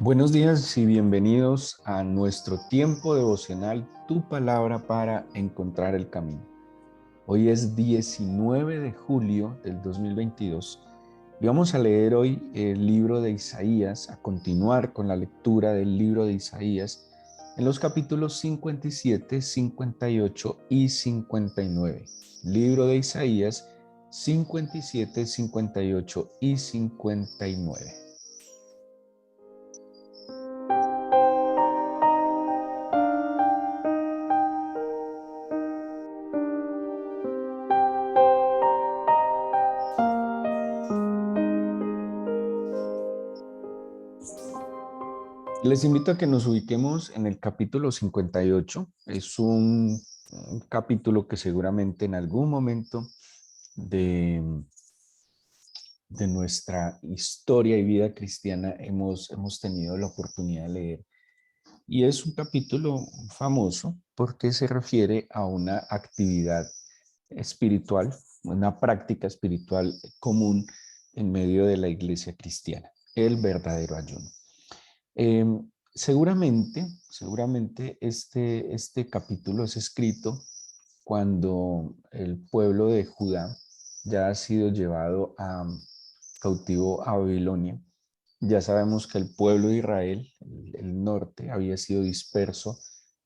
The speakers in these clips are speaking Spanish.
Buenos días y bienvenidos a nuestro tiempo devocional, Tu Palabra para Encontrar el Camino. Hoy es 19 de julio del 2022 y vamos a leer hoy el libro de Isaías, a continuar con la lectura del libro de Isaías en los capítulos 57, 58 y 59. Libro de Isaías 57, 58 y 59. Les invito a que nos ubiquemos en el capítulo 58. Es un capítulo que seguramente en algún momento de, de nuestra historia y vida cristiana hemos tenido la oportunidad de leer. Y es un capítulo famoso porque se refiere a una actividad espiritual, una práctica espiritual común en medio de la iglesia cristiana, el verdadero ayuno. Eh, seguramente este capítulo es escrito cuando el pueblo de Judá ya ha sido llevado cautivo a Babilonia. Ya sabemos que el pueblo de Israel, el norte, había sido disperso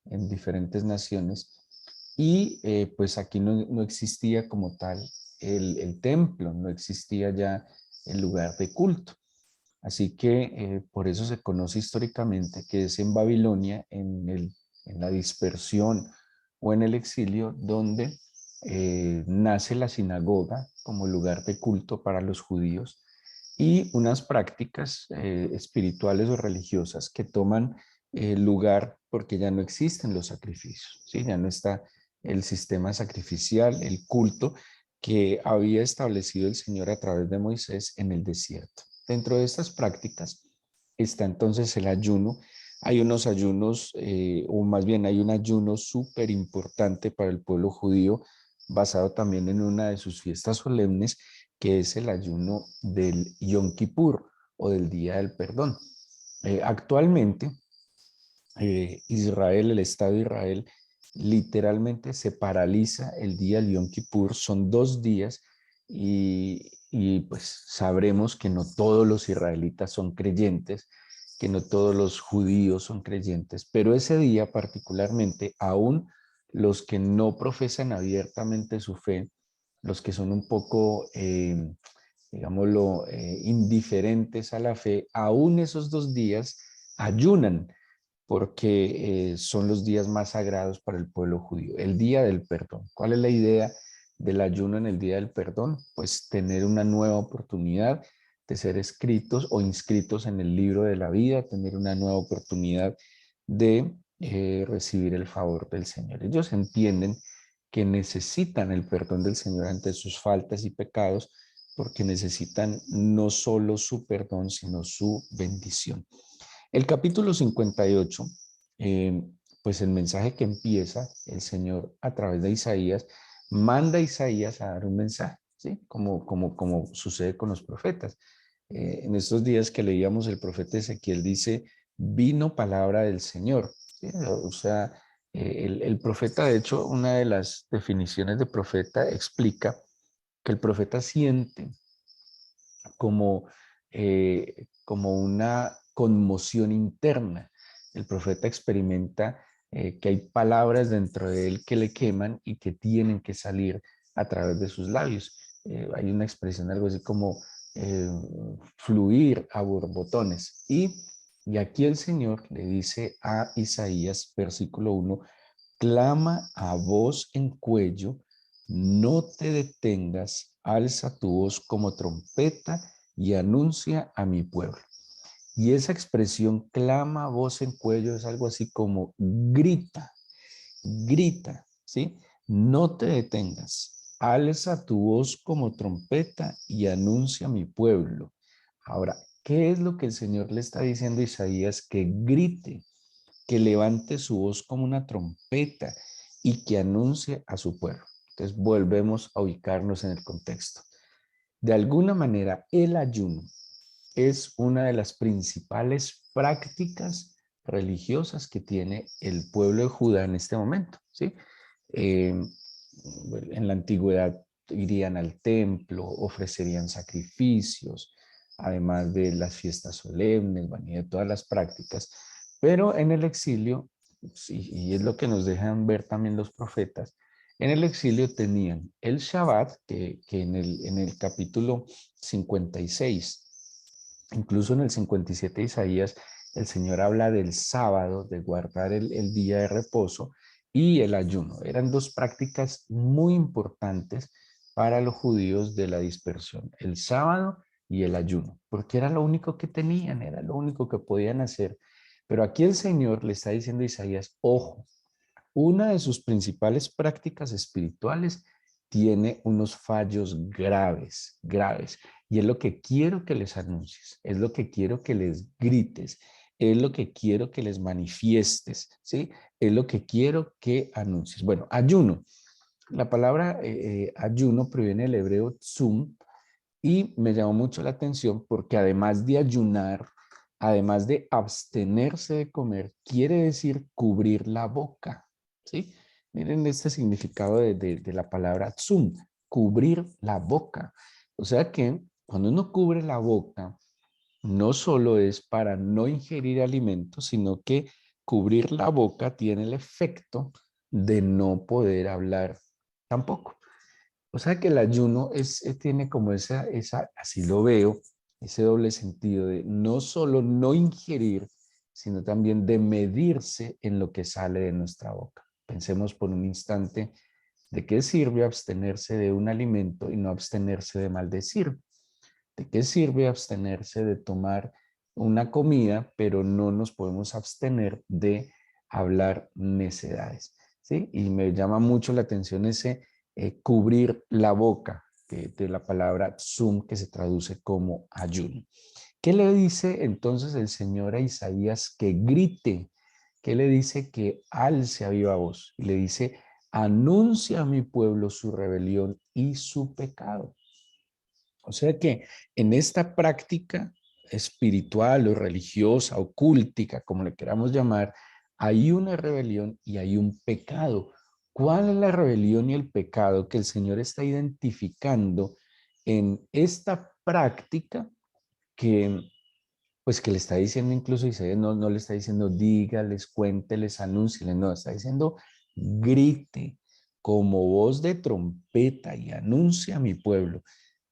en diferentes naciones y pues aquí no existía como tal el templo, no existía ya el lugar de culto. Así que por eso se conoce históricamente que es en Babilonia, en la dispersión o en el exilio, donde nace la sinagoga como lugar de culto para los judíos y unas prácticas espirituales o religiosas que toman lugar porque ya no existen los sacrificios, ¿sí? Ya no está el sistema sacrificial, el culto que había establecido el Señor a través de Moisés en el desierto. Dentro de estas prácticas está entonces el ayuno. Hay unos ayunos, o más bien hay un ayuno súper importante para el pueblo judío, basado también en una de sus fiestas solemnes, que es el ayuno del Yom Kippur o del Día del Perdón. Actualmente, Israel, el Estado de Israel, literalmente se paraliza el día del Yom Kippur. Son 2 días y pues sabremos que no todos los israelitas son creyentes, que no todos los judíos son creyentes, pero ese día particularmente, aún los que no profesan abiertamente su fe, los que son un poco, digámoslo, indiferentes a la fe, aún esos 2 días ayunan porque son los días más sagrados para el pueblo judío, el día del perdón. ¿Cuál es la idea del ayuno en el día del perdón? Pues tener una nueva oportunidad de ser escritos o inscritos en el libro de la vida, tener una nueva oportunidad de recibir el favor del Señor. Ellos entienden que necesitan el perdón del Señor ante sus faltas y pecados, porque necesitan no solo su perdón, sino su bendición. El capítulo 58, pues el mensaje que empieza el Señor a través de Isaías, manda a Isaías a dar un mensaje, ¿sí? Como sucede con los profetas. En estos días que leíamos, el profeta Ezequiel dice, vino palabra del Señor, ¿sí? O sea, el profeta, de hecho, una de las definiciones de profeta explica que el profeta siente como, como una conmoción interna. El profeta experimenta que hay palabras dentro de él que le queman y que tienen que salir a través de sus labios. Hay una expresión algo así como eh, fluir a borbotones. Y aquí el Señor le dice a Isaías, versículo 1, clama a voz en cuello, no te detengas, alza tu voz como trompeta y anuncia a mi pueblo. Y esa expresión clama a voz en cuello es algo así como grita, grita, ¿sí? No te detengas, alza tu voz como trompeta y anuncia a mi pueblo. Ahora, ¿qué es lo que el Señor le está diciendo a Isaías? Que grite, que levante su voz como una trompeta y que anuncie a su pueblo. Entonces volvemos a ubicarnos en el contexto. De alguna manera, el ayuno es una de las principales prácticas religiosas que tiene el pueblo de Judá en este momento, ¿sí? Eh, en la antigüedad irían al templo, ofrecerían sacrificios, además de las fiestas solemnes, bueno, y de todas las prácticas. Pero en el exilio, sí, y es lo que nos dejan ver también los profetas, en el exilio tenían el Shabbat, que en el capítulo 56, incluso en el 57 de Isaías, el Señor habla del sábado, de guardar el día de reposo y el ayuno. Eran dos prácticas muy importantes para los judíos de la dispersión, el sábado y el ayuno, porque era lo único que tenían, era lo único que podían hacer. Pero aquí el Señor le está diciendo a Isaías, ojo, una de sus principales prácticas espirituales tiene unos fallos graves, graves. Y es lo que quiero que les anuncies, es lo que quiero que les grites, es lo que quiero que les manifiestes, ¿sí? Es lo que quiero que anuncies. Bueno, ayuno. La palabra ayuno proviene del hebreo tzum y me llamó mucho la atención porque además de ayunar, además de abstenerse de comer, quiere decir cubrir la boca, ¿sí? Miren este significado de la palabra tzum, cubrir la boca. O sea que cuando uno cubre la boca, no solo es para no ingerir alimentos, sino que cubrir la boca tiene el efecto de no poder hablar tampoco. O sea que el ayuno tiene como así lo veo, ese doble sentido de no solo no ingerir, sino también de medirse en lo que sale de nuestra boca. Pensemos por un instante de qué sirve abstenerse de un alimento y no abstenerse de maldecir. ¿De qué sirve abstenerse de tomar una comida, pero no nos podemos abstener de hablar necedades? ¿Sí? Y me llama mucho la atención ese cubrir la boca, de la palabra zoom, que se traduce como ayuno. ¿Qué le dice entonces el Señor a Isaías? Que grite. ¿Qué le dice? Que alce a viva voz. Y le dice, anuncia a mi pueblo su rebelión y su pecado. O sea que en esta práctica espiritual o religiosa o cúltica, como le queramos llamar, hay una rebelión y hay un pecado. ¿Cuál es la rebelión y el pecado que el Señor está identificando en esta práctica que, pues, que le está diciendo incluso Isaías? No le está diciendo dígales, cuénteles, anúncieles, no, está diciendo grite como voz de trompeta y anuncia a mi pueblo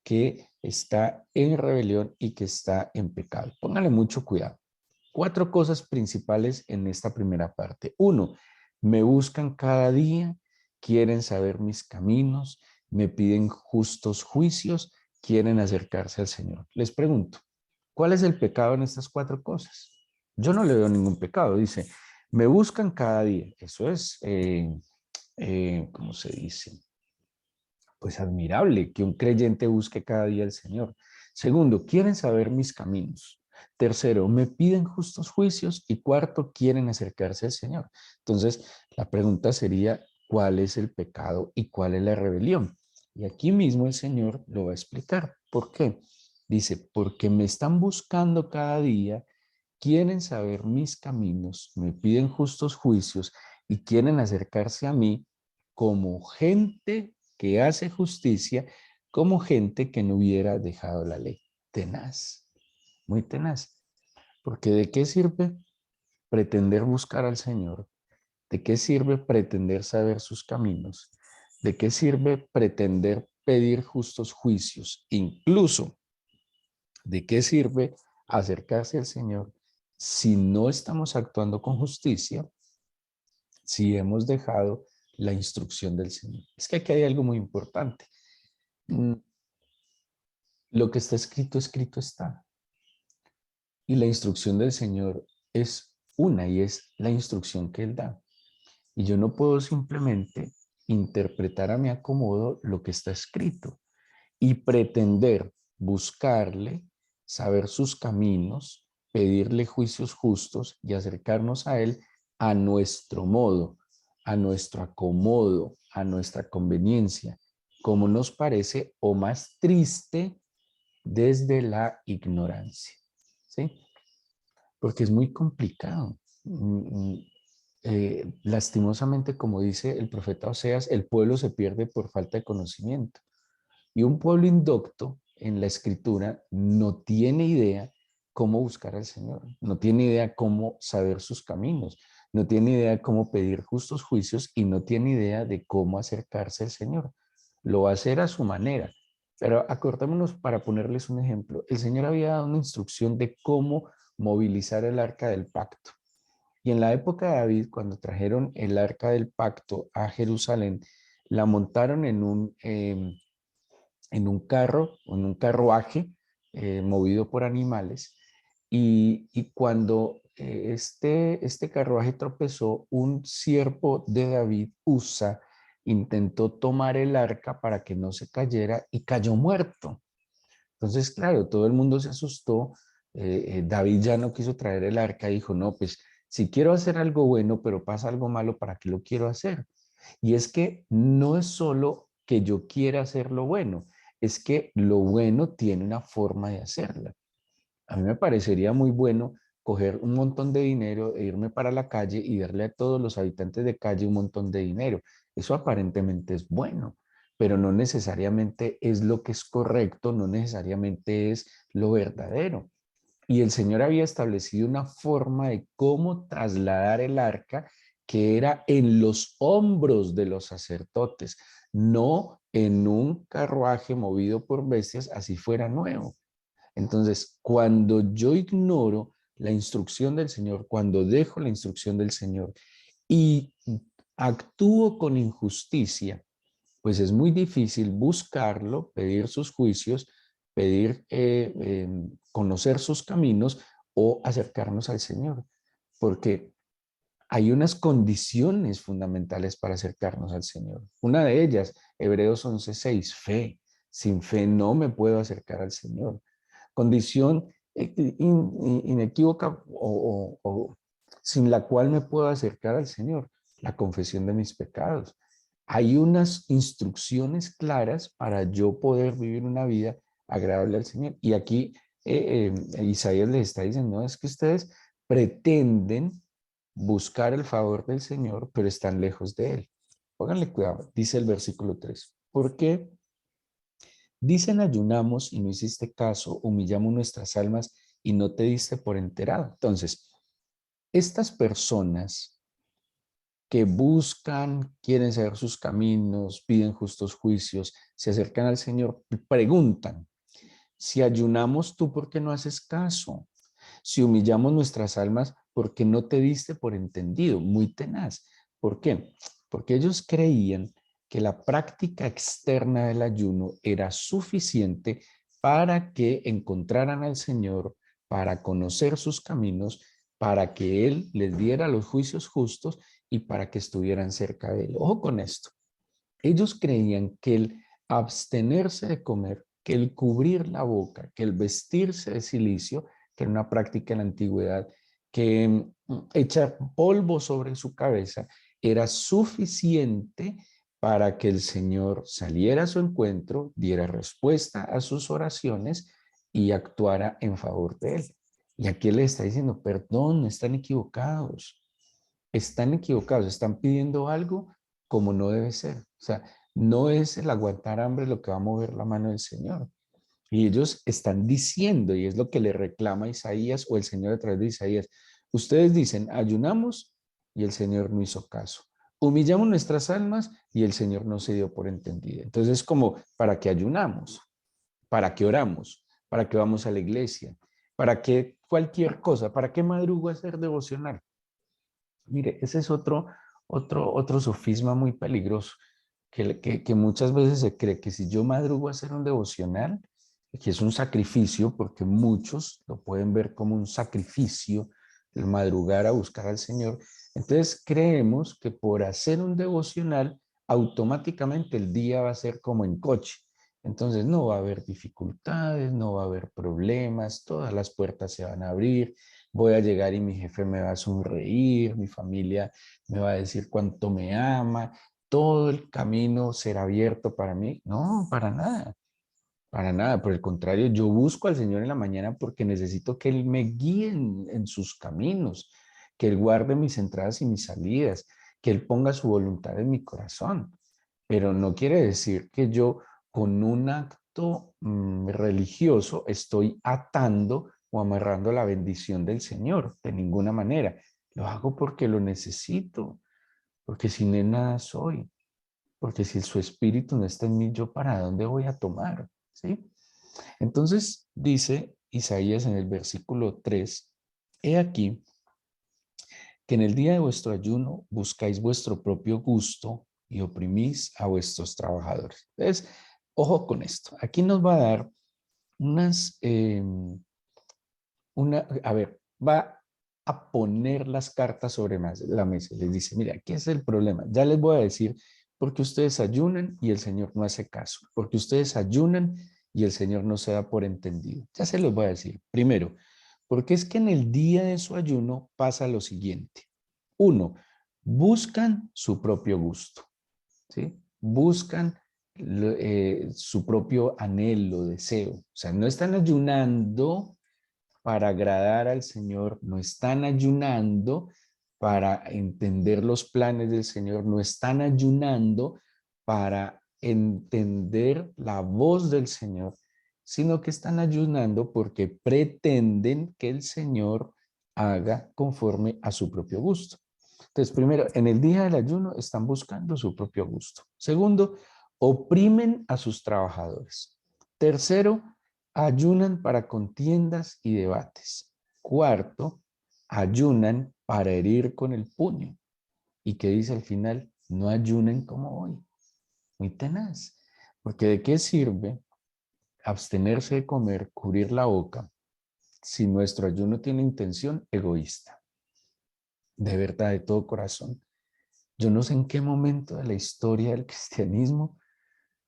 que está en rebelión y que está en pecado. Póngale mucho cuidado. 4 cosas principales en esta primera parte. 1, me buscan cada día, quieren saber mis caminos, me piden justos juicios, quieren acercarse al Señor. Les pregunto, ¿cuál es el pecado en estas 4 cosas? Yo no le veo ningún pecado. Dice, me buscan cada día. Eso es, ¿cómo se dice? Pues admirable que un creyente busque cada día al Señor. Segundo, quieren saber mis caminos. Tercero, me piden justos juicios. Y cuarto, quieren acercarse al Señor. Entonces, la pregunta sería, ¿cuál es el pecado y cuál es la rebelión? Y aquí mismo el Señor lo va a explicar. ¿Por qué? Dice, porque me están buscando cada día, quieren saber mis caminos, me piden justos juicios y quieren acercarse a mí como gente que hace justicia, como gente que no hubiera dejado la ley. Tenaz, muy tenaz. Porque ¿de qué sirve pretender buscar al Señor? ¿De qué sirve pretender saber sus caminos? ¿De qué sirve pretender pedir justos juicios? Incluso, ¿de qué sirve acercarse al Señor si no estamos actuando con justicia, si hemos dejado la instrucción del Señor? Es que aquí hay algo muy importante. Mm, Lo que está escrito, escrito está. Y la instrucción del Señor es una y es la instrucción que Él da. Y yo no puedo simplemente interpretar a mi acomodo lo que está escrito y pretender buscarle, saber sus caminos, pedirle juicios justos y acercarnos a Él a nuestro modo, a nuestro acomodo, a nuestra conveniencia, como nos parece o más triste desde la ignorancia, ¿sí? Porque es muy complicado. Lastimosamente, como dice el profeta Oseas, el pueblo se pierde por falta de conocimiento. Y un pueblo indocto en la escritura no tiene idea cómo buscar al Señor, no tiene idea cómo saber sus caminos, no tiene idea cómo pedir justos juicios y no tiene idea de cómo acercarse al Señor. Lo va a hacer a su manera. Pero acordémonos para ponerles un ejemplo. El Señor había dado una instrucción de cómo movilizar el arca del pacto. Y en la época de David, cuando trajeron el arca del pacto a Jerusalén, la montaron en un carro, en un carruaje movido por animales. Y cuando este carruaje tropezó, un siervo de David, Usa, intentó tomar el arca para que no se cayera y cayó muerto. Entonces, claro, todo el mundo se asustó. David ya no quiso traer el arca y dijo, no, pues si quiero hacer algo bueno, pero pasa algo malo, ¿para qué lo quiero hacer? Y es que no es solo que yo quiera hacer lo bueno, es que lo bueno tiene una forma de hacerla. A mí me parecería muy bueno coger un montón de dinero e irme para la calle y darle a todos los habitantes de calle un montón de dinero. Eso aparentemente es bueno, pero no necesariamente es lo que es correcto, no necesariamente es lo verdadero. Y el Señor había establecido una forma de cómo trasladar el arca que era en los hombros de los sacerdotes, no en un carruaje movido por bestias, así fuera nuevo. Entonces, cuando yo ignoro la instrucción del Señor, cuando dejo la instrucción del Señor y actúo con injusticia, pues es muy difícil buscarlo, pedir sus juicios, pedir conocer sus caminos o acercarnos al Señor, porque hay unas condiciones fundamentales para acercarnos al Señor. Una de ellas, Hebreos 11:6, fe. Sin fe no me puedo acercar al Señor. Condición inequívoca o sin la cual me puedo acercar al Señor, la confesión de mis pecados. Hay unas instrucciones claras para yo poder vivir una vida agradable al Señor. Y aquí Isaías les está diciendo, no, es que ustedes pretenden buscar el favor del Señor, pero están lejos de Él. Pónganle cuidado, dice el versículo 3. ¿Por qué? Dicen ayunamos y no hiciste caso, humillamos nuestras almas y no te diste por enterado. Entonces, estas personas que buscan, quieren saber sus caminos, piden justos juicios, se acercan al Señor, preguntan, si ayunamos tú, ¿por qué no haces caso? Si humillamos nuestras almas, ¿por qué no te diste por entendido? Muy tenaz. ¿Por qué? Porque ellos creían que la práctica externa del ayuno era suficiente para que encontraran al Señor, para conocer sus caminos, para que Él les diera los juicios justos y para que estuvieran cerca de Él. Ojo con esto. Ellos creían que el abstenerse de comer, que el cubrir la boca, que el vestirse de cilicio, que era una práctica en la antigüedad, que echar polvo sobre su cabeza, era suficiente para que el Señor saliera a su encuentro, diera respuesta a sus oraciones y actuara en favor de él. Y aquí él le está diciendo, perdón, están equivocados, están pidiendo algo como no debe ser. O sea, no es el aguantar hambre lo que va a mover la mano del Señor. Y ellos están diciendo, y es lo que le reclama Isaías o el Señor a través de Isaías, ustedes dicen, ayunamos y el Señor no hizo caso. Humillamos nuestras almas y el Señor no se dio por entendido. Entonces es como, ¿para qué ayunamos? ¿Para qué oramos? ¿Para qué vamos a la iglesia? ¿Para qué cualquier cosa? ¿Para qué madrugo a hacer devocional? Mire, ese es otro sofisma muy peligroso, que muchas veces se cree que si yo madrugo a hacer un devocional, que es un sacrificio, porque muchos lo pueden ver como un sacrificio, el madrugar a buscar al Señor, entonces creemos que por hacer un devocional, automáticamente el día va a ser como en coche. Entonces no va a haber dificultades, no va a haber problemas, todas las puertas se van a abrir, voy a llegar y mi jefe me va a sonreír, mi familia me va a decir cuánto me ama, todo el camino será abierto para mí. No, para nada. Para nada, por el contrario, yo busco al Señor en la mañana porque necesito que Él me guíe en sus caminos, que Él guarde mis entradas y mis salidas, que Él ponga su voluntad en mi corazón. Pero no quiere decir que yo con un acto religioso estoy atando o amarrando la bendición del Señor, de ninguna manera. Lo hago porque lo necesito, porque sin Él nada soy, porque si su espíritu no está en mí, ¿yo para dónde voy a tomar? ¿Sí? Entonces dice Isaías en el versículo 3, he aquí que en el día de vuestro ayuno buscáis vuestro propio gusto y oprimís a vuestros trabajadores. Entonces, ojo con esto. Aquí nos va a dar unas, a ver, va a poner las cartas sobre la mesa. Les dice, mira, aquí es el problema. Ya les voy a decir porque ustedes ayunan y el Señor no hace caso. Porque ustedes ayunan y el Señor no se da por entendido. Ya se los voy a decir. Primero, porque es que en el día de su ayuno pasa lo siguiente. Uno, buscan su propio gusto, ¿sí? Buscan su propio anhelo, deseo. O sea, no están ayunando para agradar al Señor, no están ayunando para entender los planes del Señor, no están ayunando para entender la voz del Señor, sino que están ayunando porque pretenden que el Señor haga conforme a su propio gusto. Entonces, primero, en el día del ayuno están buscando su propio gusto. Segundo, oprimen a sus trabajadores. Tercero, ayunan para contiendas y debates. Cuarto, ayunan para herir con el puño. ¿Y qué dice al final? No ayunen como hoy. Muy tenaz. Porque ¿de qué sirve abstenerse de comer, cubrir la boca, si nuestro ayuno tiene intención egoísta? De verdad, de todo corazón. Yo no sé en qué momento de la historia del cristianismo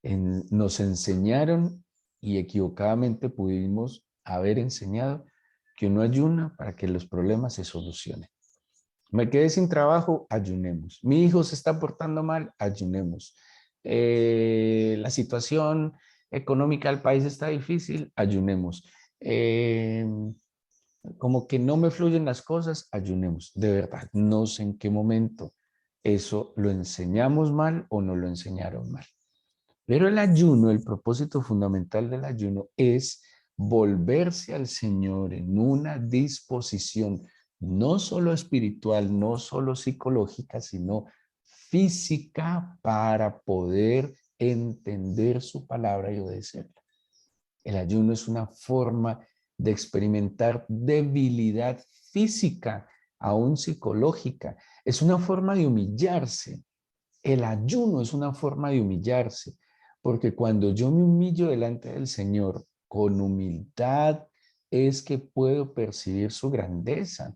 nos enseñaron y equivocadamente pudimos haber enseñado que uno ayuna para que los problemas se solucionen. Me quedé sin trabajo, ayunemos. Mi hijo se está portando mal, ayunemos. La situación económica del país está difícil, ayunemos. Como que no me fluyen las cosas, ayunemos. De verdad, no sé en qué momento eso lo enseñamos mal o no lo enseñaron mal. Pero el ayuno, el propósito fundamental del ayuno es volverse al Señor en una disposición no solo espiritual, no solo psicológica, sino física para poder entender su palabra y obedecerla. El ayuno es una forma de experimentar debilidad física, aún psicológica. Es una forma de humillarse. El ayuno es una forma de humillarse, porque cuando yo me humillo delante del Señor con humildad, es que puedo percibir su grandeza.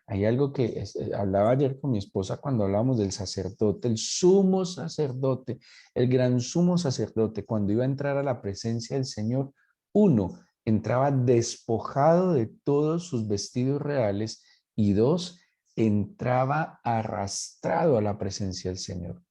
Hay algo que hablaba ayer con mi esposa cuando hablábamos del sacerdote, el sumo sacerdote, el gran sumo sacerdote, cuando iba a entrar a la presencia del Señor, uno, entraba despojado de todos sus vestidos reales y dos, entraba arrastrado a la presencia del Señor,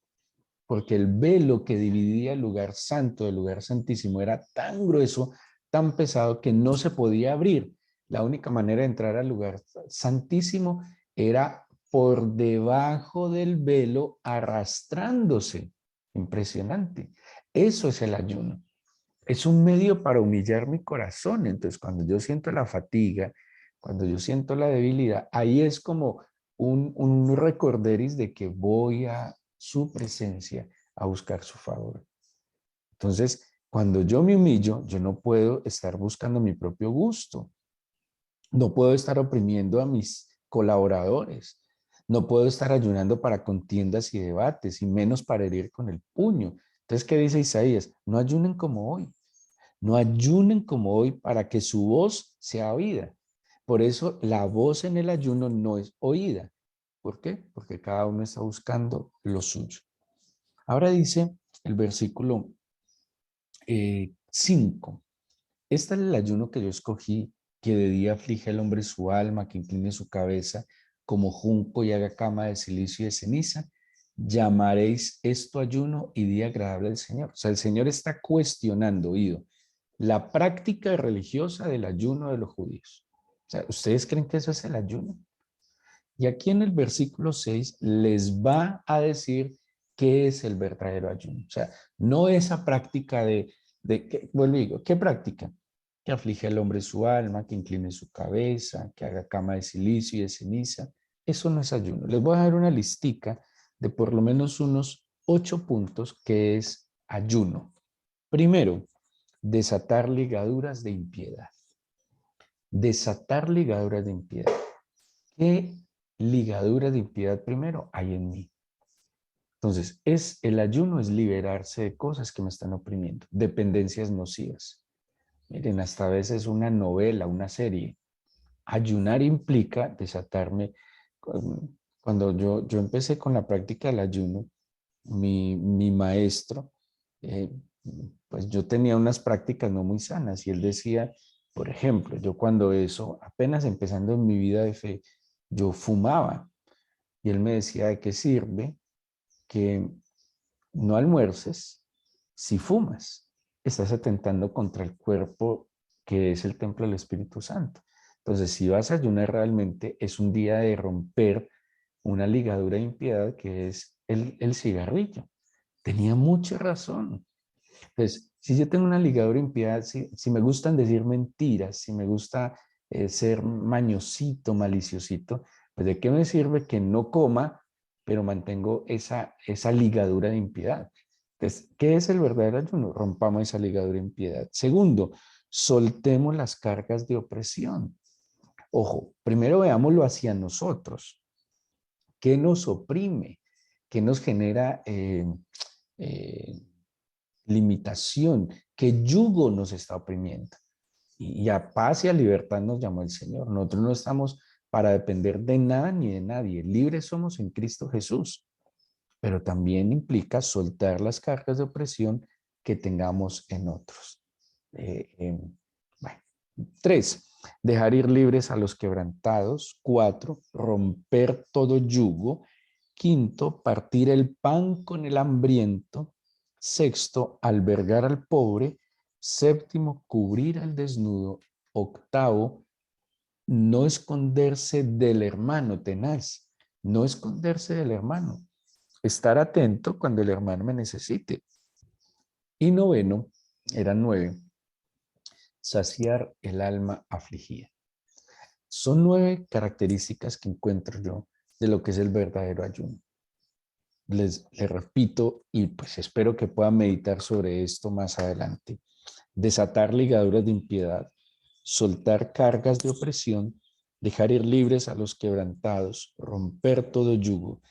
porque el velo que dividía el lugar santo del lugar santísimo era tan grueso, tan pesado que no se podía abrir. La única manera de entrar al lugar santísimo era por debajo del velo arrastrándose. Impresionante. Eso es el ayuno. Es un medio para humillar mi corazón. Entonces, cuando yo siento la fatiga, cuando yo siento la debilidad, ahí es como un recorderis de que voy a su presencia a buscar su favor. Entonces, cuando yo me humillo, yo no puedo estar buscando mi propio gusto. No puedo estar oprimiendo a mis colaboradores. No puedo estar ayunando para contiendas y debates, y menos para herir con el puño. Entonces, ¿qué dice Isaías? No ayunen como hoy. No ayunen como hoy para que su voz sea oída. Por eso la voz en el ayuno no es oída. ¿Por qué? Porque cada uno está buscando lo suyo. Ahora dice el versículo 5. Este es el ayuno que yo escogí, que de día aflige al hombre su alma, que incline su cabeza como junco y haga cama de silicio y de ceniza, llamaréis esto ayuno y día agradable al Señor. O sea, el Señor está cuestionando, oído, la práctica religiosa del ayuno de los judíos. O sea, ¿ustedes creen que eso es el ayuno? Y aquí en el versículo 6 les va a decir qué es el verdadero ayuno. O sea, no esa práctica vuelvo y digo, ¿qué práctica? Que aflige al hombre su alma, que incline su cabeza, que haga cama de silicio y de ceniza. Eso no es ayuno. Les voy a dar una listica de por lo menos unos 8 puntos que es ayuno. Primero, desatar ligaduras de impiedad. Desatar ligaduras de impiedad. ¿Qué ligadura de impiedad primero hay en mí? Entonces, el ayuno es liberarse de cosas que me están oprimiendo, dependencias nocivas. Miren, hasta a veces una novela, una serie. Ayunar implica desatarme. Cuando yo empecé con la práctica del ayuno, mi maestro, eh, pues yo tenía unas prácticas no muy sanas y él decía, por ejemplo, yo cuando eso, apenas empezando en mi vida de fe, yo fumaba y él me decía, ¿de qué sirve que no almuerces si fumas? Estás atentando contra el cuerpo que es el templo del Espíritu Santo. Entonces, si vas a ayunar realmente, es un día de romper una ligadura de impiedad que es el cigarrillo. Tenía mucha razón. Entonces, si yo tengo una ligadura de impiedad, si me gustan decir mentiras, si me gusta ser mañosito, maliciosito, pues ¿de qué me sirve que no coma, pero mantengo esa ligadura de impiedad? Entonces, ¿qué es el verdadero ayuno? Rompamos esa ligadura de impiedad. Segundo, soltemos las cargas de opresión. Ojo, primero veámoslo hacia nosotros. ¿Qué nos oprime? ¿Qué nos genera eh, limitación? ¿Qué yugo nos está oprimiendo? Y a paz y a libertad nos llamó el Señor. Nosotros no estamos para depender de nada ni de nadie. Libres somos en Cristo Jesús, pero también implica soltar las cargas de opresión que tengamos en otros. Bueno. 3, dejar ir libres a los quebrantados. 4, romper todo yugo. 5, partir el pan con el hambriento. 6, albergar al pobre. 7, cubrir al desnudo. 8, no esconderse del hermano, tenaz. No esconderse del hermano. Estar atento cuando el hermano me necesite. Y 9, eran 9, saciar el alma afligida. Son 9 características que encuentro yo de lo que es el verdadero ayuno. Les repito y pues espero que puedan meditar sobre esto más adelante. Desatar ligaduras de impiedad, soltar cargas de opresión, dejar ir libres a los quebrantados, romper todo yugo,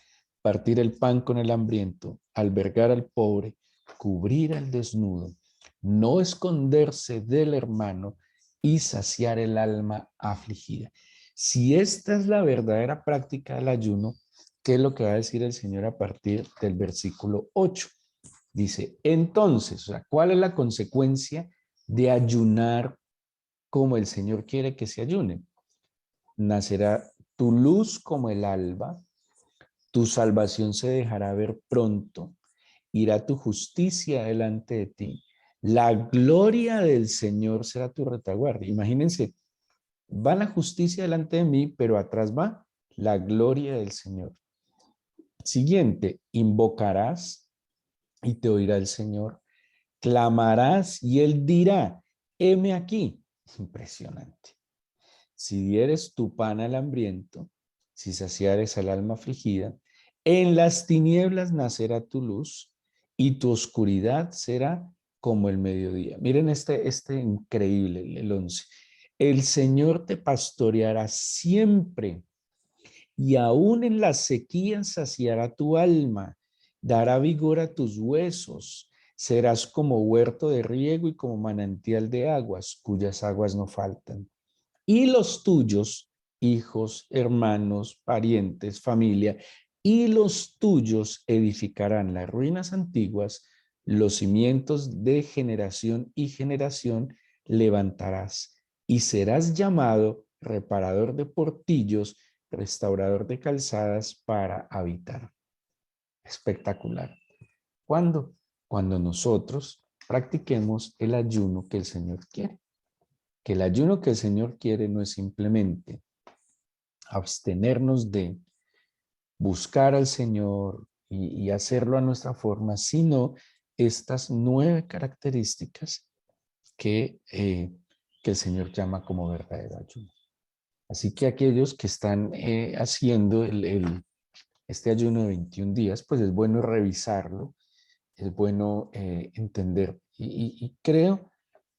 partir el pan con el hambriento, albergar al pobre, cubrir al desnudo, no esconderse del hermano y saciar el alma afligida. Si esta es la verdadera práctica del ayuno, ¿qué es lo que va a decir el Señor a partir del versículo 8? Dice, entonces, o sea, ¿cuál es la consecuencia de ayunar como el Señor quiere que se ayune? Nacerá tu luz como el alba, tu salvación se dejará ver pronto, irá tu justicia delante de ti. La gloria del Señor será tu retaguardia. Imagínense, va la justicia delante de mí, pero atrás va la gloria del Señor. Siguiente, invocarás y te oirá el Señor. Clamarás y Él dirá, heme aquí. Impresionante. Si dieres tu pan al hambriento, si saciares al alma afligida, en las tinieblas nacerá tu luz y tu oscuridad será como el mediodía. Miren este increíble, el 11. El Señor te pastoreará siempre y aún en la sequía saciará tu alma, dará vigor a tus huesos, serás como huerto de riego y como manantial de aguas, cuyas aguas no faltan. Y los tuyos, hijos, hermanos, parientes, familia, y los tuyos edificarán las ruinas antiguas, los cimientos de generación y generación levantarás, y serás llamado reparador de portillos, restaurador de calzadas para habitar. espectacular. ¿Cuándo? Cuando nosotros practiquemos el ayuno que el Señor quiere. Que el ayuno que el Señor quiere no es simplemente abstenernos de buscar al Señor y hacerlo a nuestra forma, sino estas 9 características que el Señor llama como verdadero ayuno. Así que aquellos que están haciendo este ayuno de 21 días, pues es bueno revisarlo, es bueno entender. Y creo,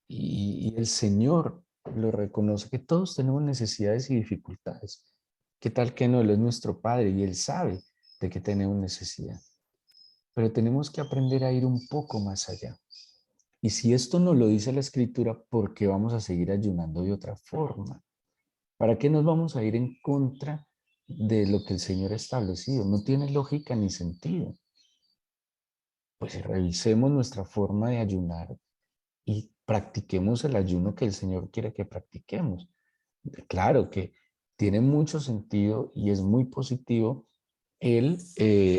y el Señor lo reconoce, que todos tenemos necesidades y dificultades. ¿Qué tal que no? Él es nuestro Padre y Él sabe de que tenemos necesidad. Pero tenemos que aprender a ir un poco más allá. Y si esto no lo dice la Escritura, ¿por qué vamos a seguir ayunando de otra forma? ¿Para qué nos vamos a ir en contra de lo que el Señor ha establecido? No tiene lógica ni sentido. Pues revisemos nuestra forma de ayunar y practiquemos el ayuno que el Señor quiere que practiquemos. Claro que tiene mucho sentido y es muy positivo el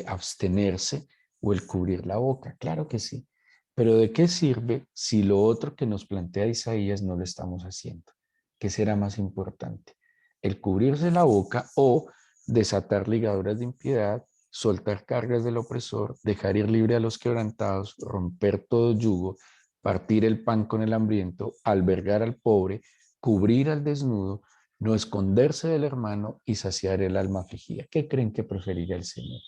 abstenerse o el cubrir la boca, claro que sí. Pero ¿de qué sirve si lo otro que nos plantea Isaías no lo estamos haciendo? ¿Qué será más importante? ¿El cubrirse la boca o desatar ligaduras de impiedad, soltar cargas del opresor, dejar ir libre a los quebrantados, romper todo yugo, partir el pan con el hambriento, albergar al pobre, cubrir al desnudo, no esconderse del hermano y saciar el alma afligida? ¿Qué creen que preferiría el Señor?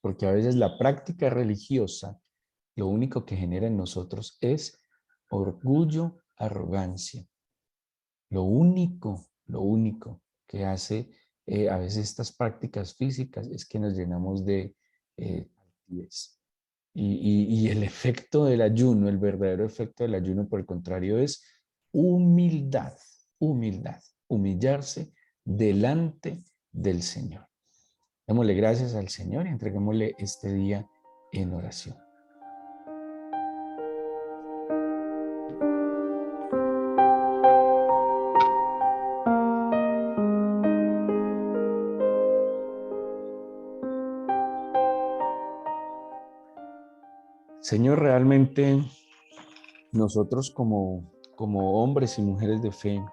Porque a veces la práctica religiosa lo único que genera en nosotros es orgullo, arrogancia. Lo único que hace a veces estas prácticas físicas es que nos llenamos de altivez. Y el efecto del ayuno, el verdadero efecto del ayuno, por el contrario, es humildad, humildad, humillarse delante del Señor. Démosle gracias al Señor y entreguémosle este día en oración. Señor, realmente nosotros como hombres y mujeres de fe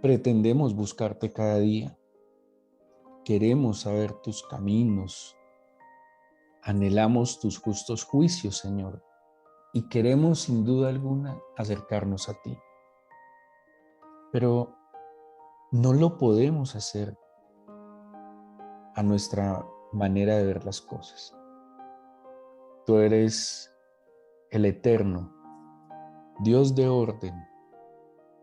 pretendemos buscarte cada día. Queremos saber tus caminos. Anhelamos tus justos juicios, Señor. Y queremos sin duda alguna acercarnos a ti. Pero no lo podemos hacer a nuestra manera de ver las cosas. Tú eres el eterno, Dios de orden,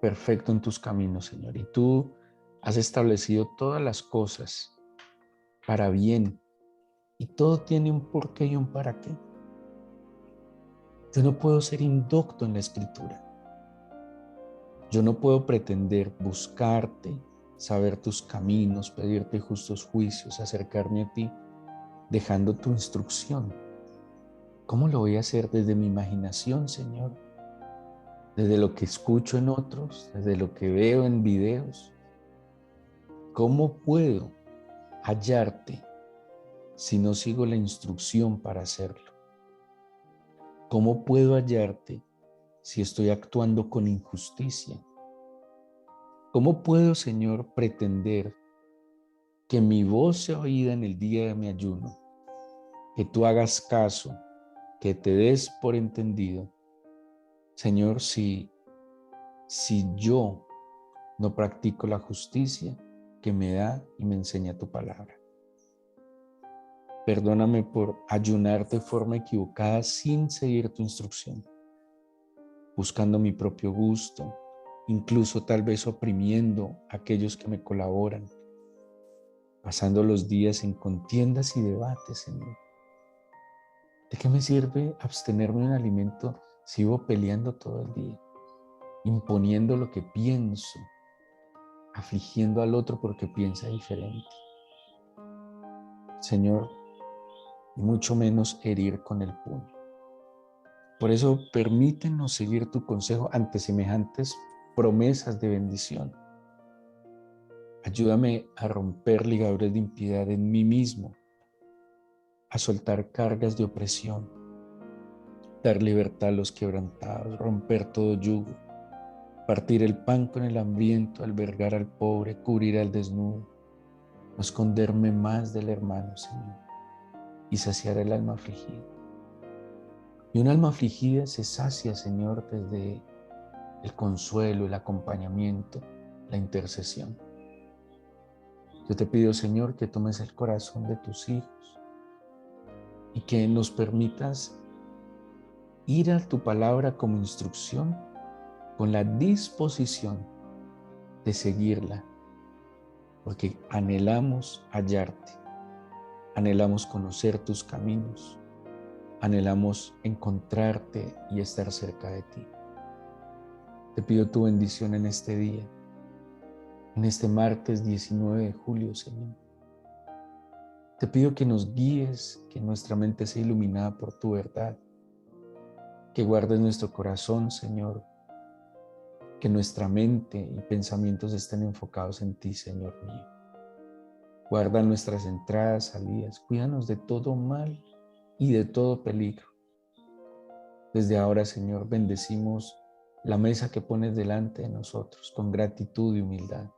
perfecto en tus caminos, Señor. Y tú has establecido todas las cosas para bien. Y todo tiene un porqué y un para qué. Yo no puedo ser indocto en la Escritura. Yo no puedo pretender buscarte, saber tus caminos, pedirte justos juicios, acercarme a ti, dejando tu instrucción. ¿Cómo lo voy a hacer desde mi imaginación, Señor? Desde lo que escucho en otros, desde lo que veo en videos. ¿Cómo puedo hallarte si no sigo la instrucción para hacerlo? ¿Cómo puedo hallarte si estoy actuando con injusticia? ¿Cómo puedo, Señor, pretender que mi voz sea oída en el día de mi ayuno, que tú hagas caso, que te des por entendido, Señor, si yo no practico la justicia que me da y me enseña tu palabra? Perdóname por ayunar de forma equivocada sin seguir tu instrucción, buscando mi propio gusto, incluso tal vez oprimiendo a aquellos que me colaboran, pasando los días en contiendas y debates, Señor. ¿De qué me sirve abstenerme de un alimento si vivo peleando todo el día, imponiendo lo que pienso, afligiendo al otro porque piensa diferente? Señor, y mucho menos herir con el puño. Por eso permítenos seguir tu consejo ante semejantes promesas de bendición. Ayúdame a romper ligaduras de impiedad en mí mismo, a soltar cargas de opresión, dar libertad a los quebrantados, romper todo yugo, partir el pan con el hambriento, albergar al pobre, cubrir al desnudo, no esconderme más del hermano, Señor, y saciar el alma afligida. Y un alma afligida se sacia, Señor, desde el consuelo, el acompañamiento, la intercesión. Yo te pido, Señor, que tomes el corazón de tus hijos y que nos permitas ir a tu palabra como instrucción con la disposición de seguirla, porque anhelamos hallarte, anhelamos conocer tus caminos, anhelamos encontrarte y estar cerca de ti. Te pido tu bendición en este día, en este martes 19 de julio, Señor. Te pido que nos guíes, que nuestra mente sea iluminada por tu verdad, que guardes nuestro corazón, Señor, que nuestra mente y pensamientos estén enfocados en ti, Señor mío. Guarda nuestras entradas, salidas, cuídanos de todo mal y de todo peligro. Desde ahora, Señor, bendecimos la mesa que pones delante de nosotros con gratitud y humildad.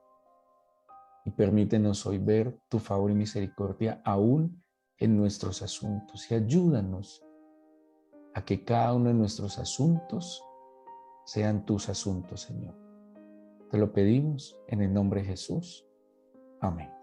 Y permítenos hoy ver tu favor y misericordia aún en nuestros asuntos. Y ayúdanos a que cada uno de nuestros asuntos sean tus asuntos, Señor. Te lo pedimos en el nombre de Jesús. Amén.